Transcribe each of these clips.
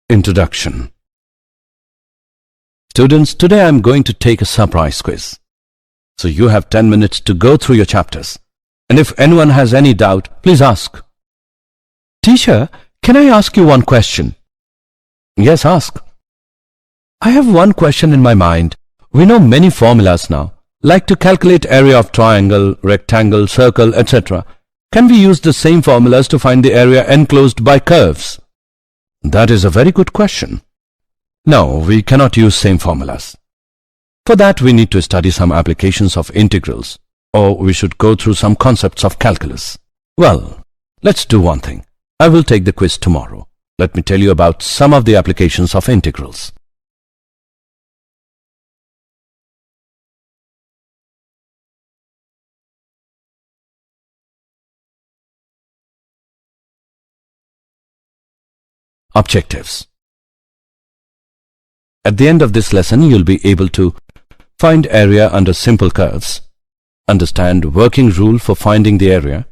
Introduction. Students, today I am going to take a surprise quiz. So you have 10 minutes to go through your chapters. And if anyone has any doubt, please ask. Teacher, can I ask you one question? Yes, ask. I have one question in my mind. We know many formulas now, like to calculate area of triangle, rectangle, circle, etc. Can we use the same formulas to find the area enclosed by curves? That is a very good question. No, we cannot use same formulas. For that, we need to study some applications of integrals, or we should go through some concepts of calculus. Well, let's do one thing. I will take the quiz tomorrow. Let me tell you about some of the applications of integrals. Objectives. At the end of this lesson, you'll be able to find area under simple curves, understand working rule for finding the area,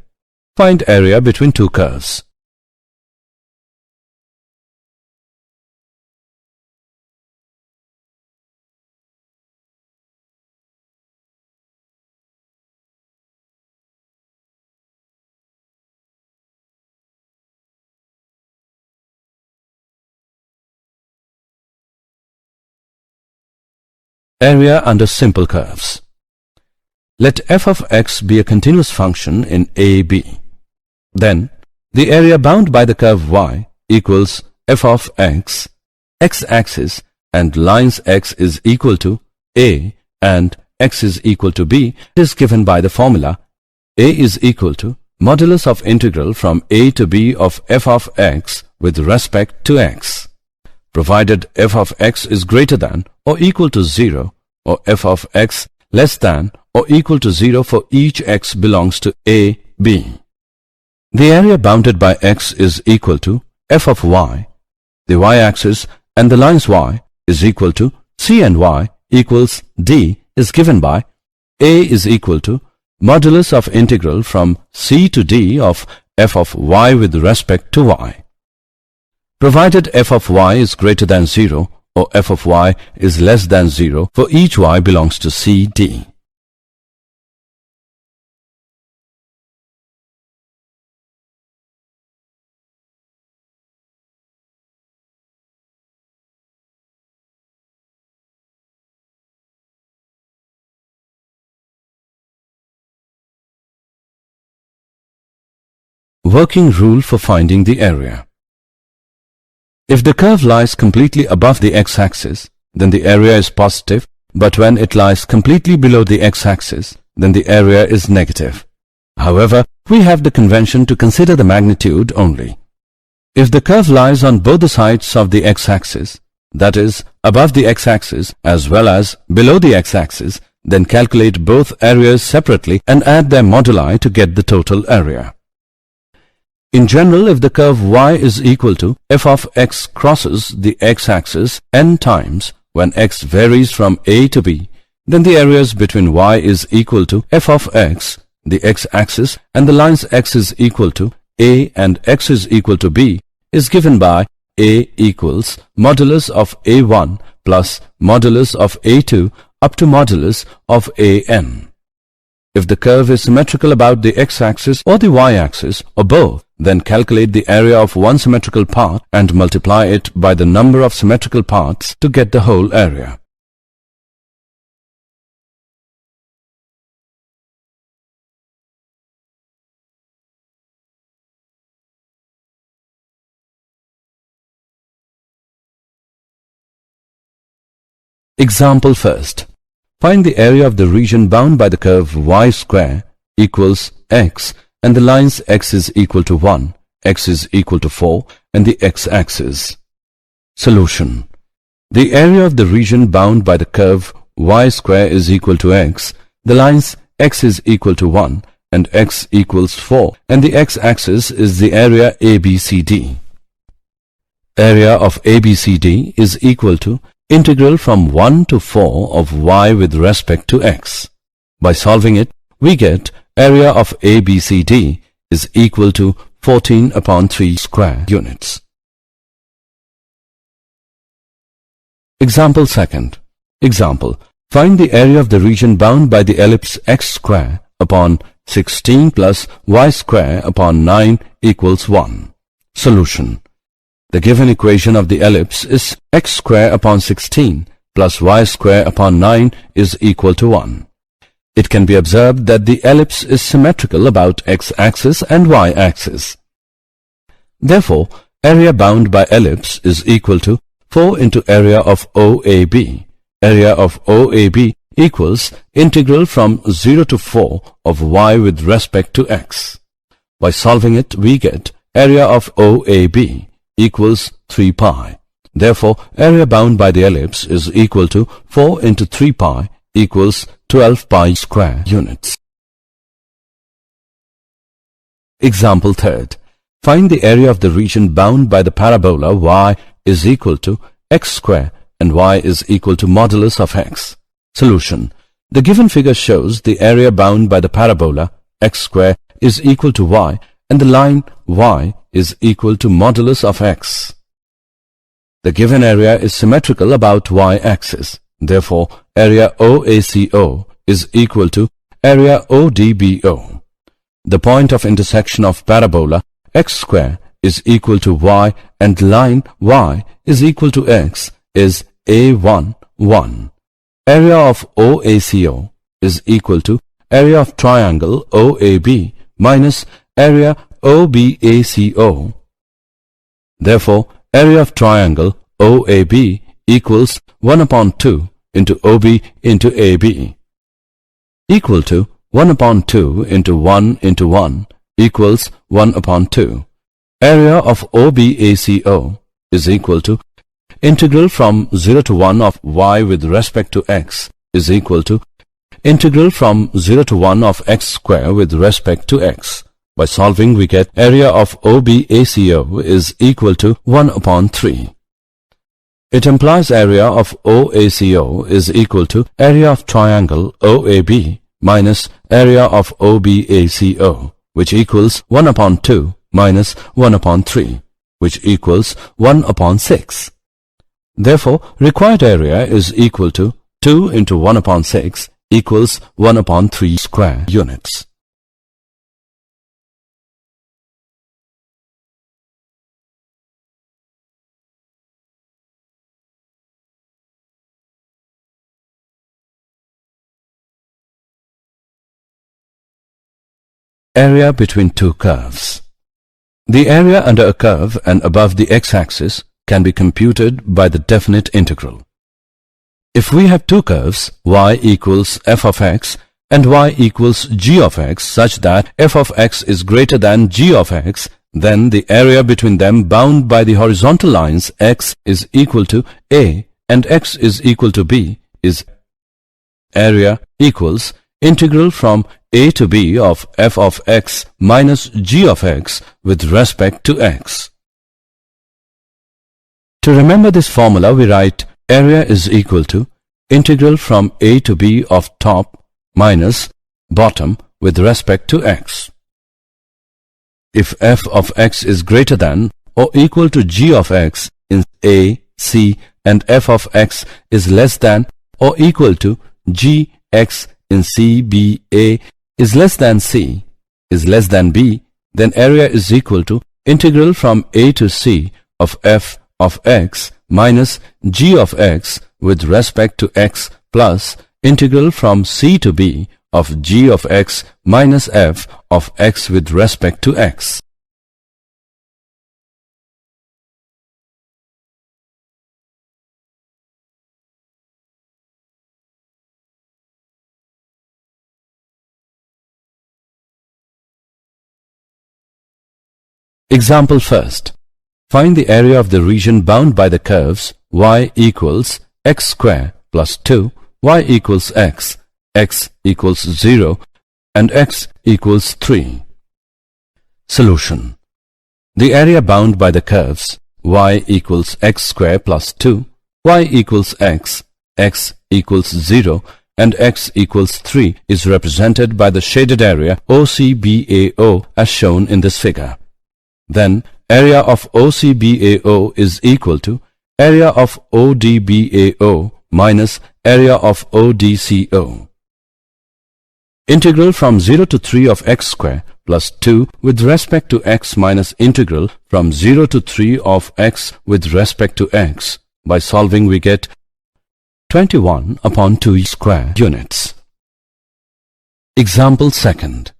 find area between two curves. Area under simple curves. Let f of x be a continuous function in AB. Then, the area bound by the curve y equals f of x, x-axis and lines x is equal to a and x is equal to b is given by the formula a is equal to modulus of integral from a to b of f of x with respect to x. Provided f of x is greater than or equal to 0 or f of x less than or equal to 0 for each x belongs to a, b. The area bounded by x is equal to f of y. The y-axis and the lines y is equal to c and y equals d is given by a is equal to modulus of integral from c to d of f of y with respect to y. Provided f of y is greater than 0 or f of y is less than 0 for each y belongs to C, D. Working rule for finding the area. If the curve lies completely above the x-axis, then the area is positive, but when it lies completely below the x-axis, then the area is negative. However, we have the convention to consider the magnitude only. If the curve lies on both the sides of the x-axis, that is, above the x-axis as well as below the x-axis, then calculate both areas separately and add their moduli to get the total area. In general, if the curve y is equal to f of x crosses the x-axis n times when x varies from a to b, then the areas between y is equal to f of x, the x-axis, and the lines x is equal to a and x is equal to b is given by a equals modulus of a1 plus modulus of a2 up to modulus of an. If the curve is symmetrical about the x-axis or the y-axis or both, then calculate the area of one symmetrical part and multiply it by the number of symmetrical parts to get the whole area. Example first. Find the area of the region bound by the curve y square equals x and the lines x is equal to 1, x is equal to 4 and the x-axis. Solution. The area of the region bound by the curve y square is equal to x, the lines x is equal to 1 and x equals 4 and the x-axis is the area ABCD. Area of ABCD is equal to integral from 1 to 4 of y with respect to x. By solving it, we get area of ABCD is equal to 14 upon 3 square units. Example second. Example. Find the area of the region bound by the ellipse x square upon 16 plus y square upon 9 equals 1. Solution. The given equation of the ellipse is x square upon 16 plus y square upon 9 is equal to 1. It can be observed that the ellipse is symmetrical about x-axis and y-axis. Therefore, area bound by ellipse is equal to 4 into area of OAB. Area of OAB equals integral from 0 to 4 of y with respect to x. By solving it, we get area of OAB equals 3 pi. Therefore, area bound by the ellipse is equal to 4 into 3 pi equals 12 pi square units. Example third. Find the area of the region bound by the parabola y is equal to x square and y is equal to modulus of x. Solution. The given figure shows the area bound by the parabola x square is equal to y and the line y is equal to modulus of x. The given area is symmetrical about y-axis. Therefore, area OACO is equal to area ODBO. The point of intersection of parabola x square is equal to y and line y is equal to x is A1, 1. Area of OACO is equal to area of triangle OAB minus area OBACO. Therefore, area of triangle OAB equals 1 upon 2 into OB into AB equal to 1 upon 2 into 1 into 1 equals 1 upon 2. Area of OBACO is equal to integral from 0 to 1 of y with respect to x is equal to integral from 0 to 1 of x square with respect to x. By solving, we get area of OBACO is equal to 1 upon 3. It implies area of OACO is equal to area of triangle OAB minus area of OBACO, which equals 1 upon 2 minus 1 upon 3, which equals 1 upon 6. Therefore, required area is equal to 2 into 1 upon 6 equals 1 upon 3 square units. Area between two curves. The area under a curve and above the x-axis can be computed by the definite integral. If we have two curves, y equals f of x and y equals g of x, such that f of x is greater than g of x, then the area between them bound by the horizontal lines x is equal to a and x is equal to b is area equals integral from a to b of f of x minus g of x with respect to x. To remember this formula, we write area is equal to integral from a to b of top minus bottom with respect to x. If f of x is greater than or equal to g of x in a, c and f of x is less than or equal to g x in c, b, a is less than c, is less than b, then area is equal to integral from a to c of f of x minus g of x with respect to x plus integral from c to b of g of x minus f of x with respect to x. Example first. Find the area of the region bound by the curves y equals x square plus 2, y equals x equals 0, and x equals 3. Solution. The area bound by the curves y equals x square plus 2, y equals x equals 0, and x equals 3 is represented by the shaded area OCBAO as shown in this figure. Then, area of OCBAO is equal to area of ODBAO minus area of ODCO. Integral from 0 to 3 of x square plus 2 with respect to x minus integral from 0 to 3 of x with respect to x. By solving we get 21 upon 2 square units. Example second.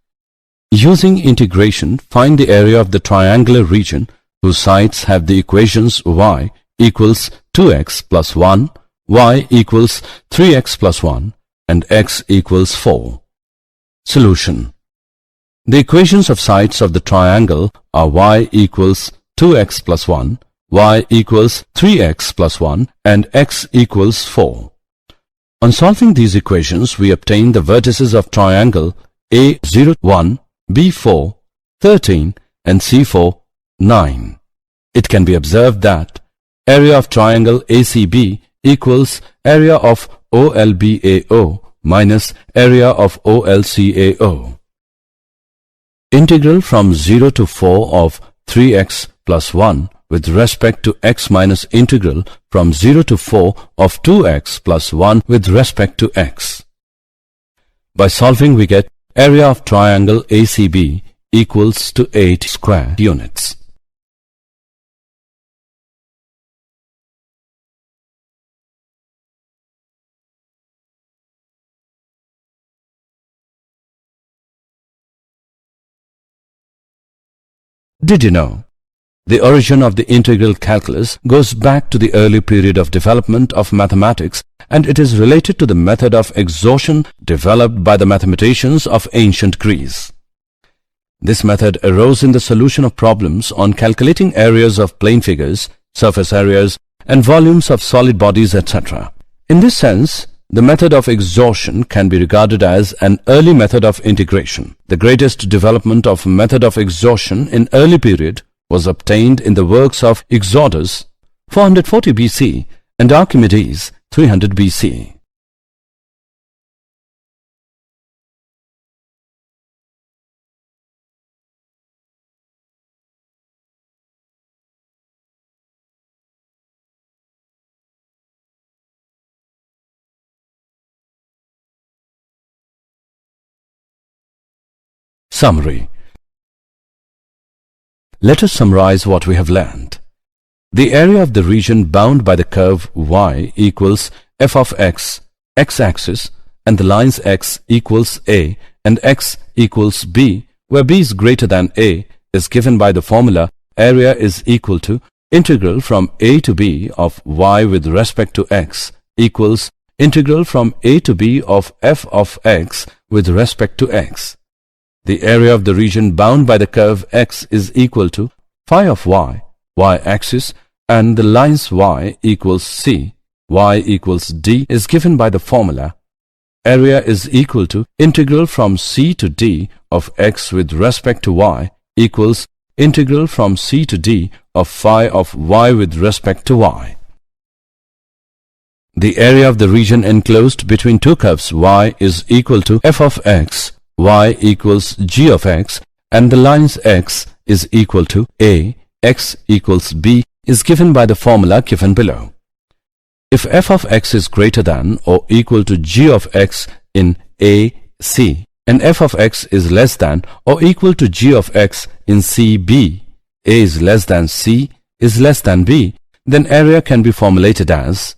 Using integration, find the area of the triangular region whose sides have the equations y equals 2x plus 1, y equals 3x plus 1, and x equals 4. Solution. The equations of sides of the triangle are y equals 2x plus 1, y equals 3x plus 1, and x equals 4. On solving these equations, we obtain the vertices of triangle A0, 1, B4, 13, and C4, 9. It can be observed that area of triangle ACB equals area of OLBAO minus area of OLCAO. Integral from 0 to 4 of 3x plus 1 with respect to x minus integral from 0 to 4 of 2x plus 1 with respect to x. By solving we get area of triangle ACB equals to 8 square units. Did you know? The origin of the integral calculus goes back to the early period of development of mathematics, and it is related to the method of exhaustion developed by the mathematicians of ancient Greece. This method arose in the solution of problems on calculating areas of plane figures, surface areas, and volumes of solid bodies, etc. In this sense, the method of exhaustion can be regarded as an early method of integration. The greatest development of method of exhaustion in early period was obtained in the works of Eudoxus 440 BC and Archimedes 300 BC. Summary. Let us summarize what we have learned. The area of the region bound by the curve y equals f of x, x-axis, and the lines x equals a and x equals b, where b is greater than a, is given by the formula area is equal to integral from a to b of y with respect to x equals integral from a to b of f of x with respect to x. The area of the region bound by the curve x is equal to phi of y, y-axis, and the lines y equals c, y equals d is given by the formula area is equal to integral from c to d of x with respect to y equals integral from c to d of phi of y with respect to y. The area of the region enclosed between two curves y is equal to f of x, y equals g of x, and the lines x is equal to a, x equals b is given by the formula given below. If f of x is greater than or equal to g of x in a, c, and f of x is less than or equal to g of x in c, b, a is less than c is less than b, then area can be formulated as